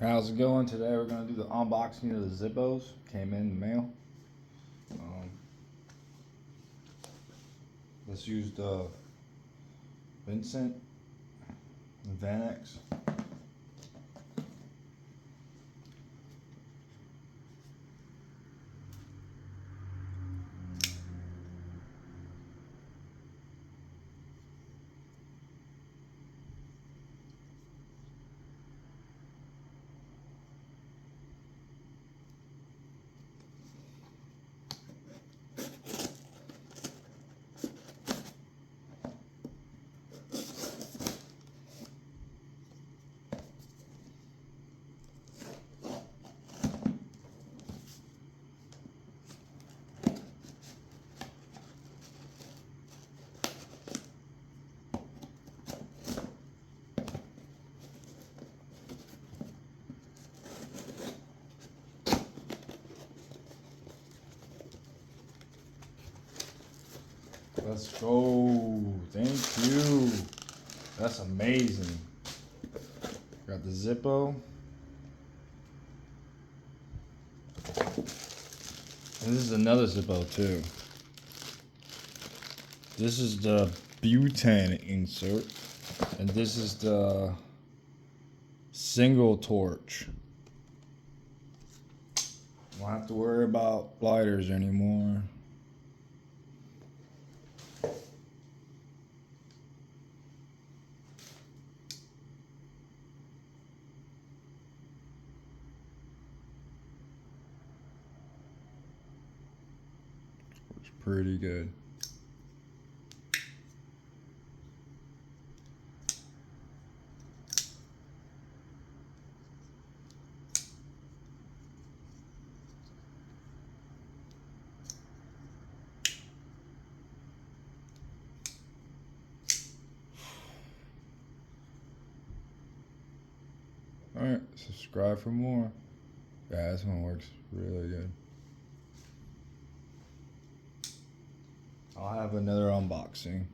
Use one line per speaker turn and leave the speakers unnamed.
How's it going? Today we're going to do the unboxing of the Zippos. Came in the mail. Let's use the Vincent and Vanex. Let's go. Thank you. That's amazing. Got the Zippo. And this is another Zippo too. This is the butane insert. And this is the single torch. Don't have to worry about lighters anymore. Works pretty good. Alright, subscribe for more. Yeah, this one works really good. I'll have another unboxing.